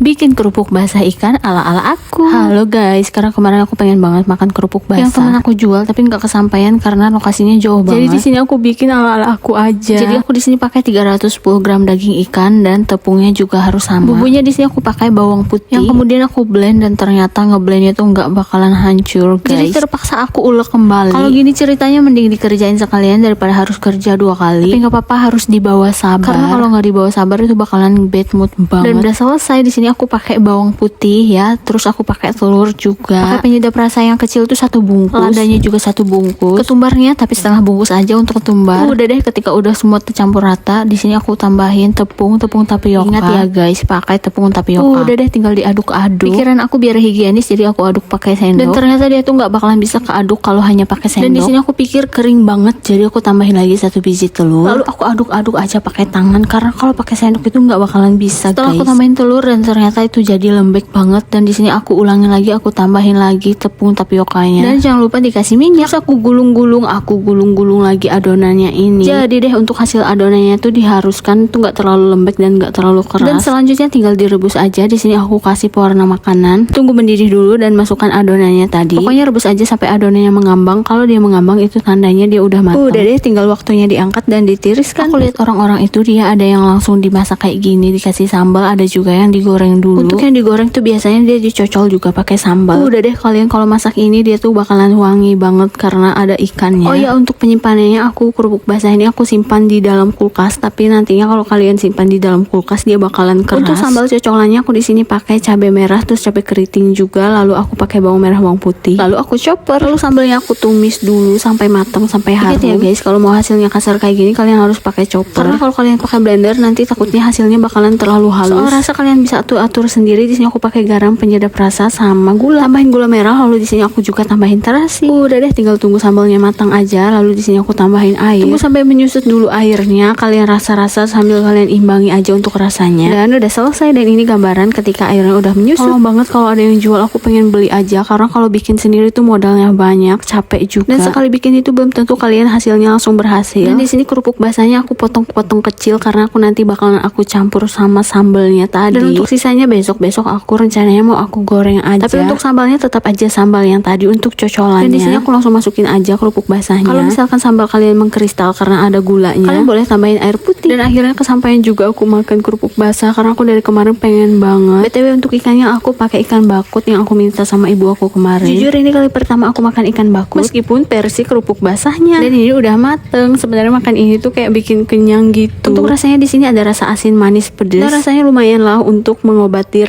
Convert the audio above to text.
bikin kerupuk basah ikan ala-ala aku. Halo guys, karena kemarin aku pengen banget makan kerupuk basah yang teman aku jual tapi nggak kesampaian karena lokasinya jauh banget. Jadi di sini aku bikin ala-ala aku aja. Jadi aku di sini pakai 310 gram daging ikan dan tepungnya juga harus sama. Bumbunya di sini aku pakai bawang putih yang kemudian aku blend dan ternyata ngeblendnya tuh nggak bakalan hancur guys. Jadi terpaksa aku ulek kembali. Kalau gini ceritanya mending dikerjain sekalian daripada harus kerja 2 kali. Tapi nggak apa-apa, harus dibawa sabar. Karena kalau nggak dibawa sabar itu bakalan bad mood banget. Dan udah selesai. Di sini aku pakai bawang putih ya, terus aku pakai telur juga. Pakai penyedap rasa yang kecil tuh 1 bungkus. Ladanya juga 1 bungkus. Ketumbarnya tapi setengah bungkus aja untuk ketumbar. Udah deh, ketika udah semua tercampur rata, di sini aku tambahin tepung tapioka. Ingat ya guys, pakai tepung tapioka. Udah deh, tinggal diaduk-aduk. Pikiran aku biar higienis jadi aku aduk pakai sendok. Dan ternyata dia tuh nggak bakalan bisa keaduk kalau hanya pakai sendok. Dan di sini aku pikir kering banget, jadi aku tambahin lagi 1 biji telur. Lalu aku aduk-aduk aja pakai tangan karena kalau pakai sendok itu nggak bakalan bisa. Setelah aku tambahin telur dan ternyata itu jadi lembek banget, dan di sini aku ulangin lagi, aku tambahin lagi tepung tapiokanya. Dan jangan lupa dikasih minyak. Terus aku gulung-gulung lagi adonannya ini. Jadi deh untuk hasil adonannya tuh diharuskan tuh nggak terlalu lembek dan nggak terlalu keras. Dan selanjutnya tinggal direbus aja. Di sini aku kasih pewarna makanan. Tunggu mendidih dulu dan masukkan adonannya tadi. Pokoknya rebus aja sampai adonannya mengambang. Kalau dia mengambang itu tandanya dia udah matang. Udah deh, tinggal waktunya diangkat dan ditiriskan. Aku lihat orang-orang itu dia ada yang langsung dimasak kayak gini, dikasih sambal, ada juga yang digoreng dulu. Untuk yang digoreng tuh biasanya dia dicocol juga pakai sambal. Udah deh, kalian kalau masak ini dia tuh bakalan wangi banget karena ada ikannya. Oh ya, untuk penyimpanannya aku kerupuk basah ini aku simpan di dalam kulkas, tapi nantinya kalau kalian simpan di dalam kulkas dia bakalan keras. Untuk sambal cocolannya aku di sini pakai cabai merah, terus cabai keriting juga, lalu aku pakai bawang merah, bawang putih, lalu aku chopper, lalu sambalnya aku tumis dulu sampai matang, sampai harum. Ingat ya guys, kalau mau hasilnya kasar kayak gini kalian harus pakai chopper. Karena kalau kalian pakai blender nanti takutnya hasilnya bakalan terlalu halus. Soal rasa kalian bisa atur sendiri. Di sini aku pakai garam, penyedap rasa, sama gula. Tambahin gula merah, lalu di sini aku juga tambahin terasi. Udah deh, tinggal tunggu sambalnya matang aja. Lalu di sini aku tambahin air. Tunggu sampai menyusut dulu airnya. Kalian rasa-rasa sambil kalian imbangi aja untuk rasanya. Dan udah selesai. Dan ini gambaran ketika airnya udah menyusut. Tolong banget kalau ada yang jual, aku pengen beli aja. Karena kalau bikin sendiri tuh modalnya banyak, capek juga. Dan sekali bikin itu belum tentu kalian hasilnya langsung berhasil. Dan di sini kerupuk basahnya aku potong-potong kecil karena aku nanti bakalan aku campur sama sambalnya tadi. Dan untuk sisanya besok aku rencananya mau aku goreng aja. Tapi untuk sambalnya tetap aja sambal yang tadi untuk cocolannya. Dan di sini aku langsung masukin aja kerupuk basahnya. Kalau misalkan sambal kalian mengkristal karena ada gulanya, kalian boleh tambahin air putih. Dan akhirnya kesampaian juga aku makan kerupuk basah karena aku dari kemarin pengen banget. BTW untuk ikannya aku pakai ikan bakut yang aku minta sama ibu aku kemarin. Jujur ini kali pertama aku makan ikan bakut meskipun versi kerupuk basahnya. Dan ini udah mateng. Sebenarnya makan ini tuh kayak bikin kenyang gitu. Untuk rasanya di sini ada rasa asin, manis, pedas. Dan rasanya lumayan lah untuk mengobati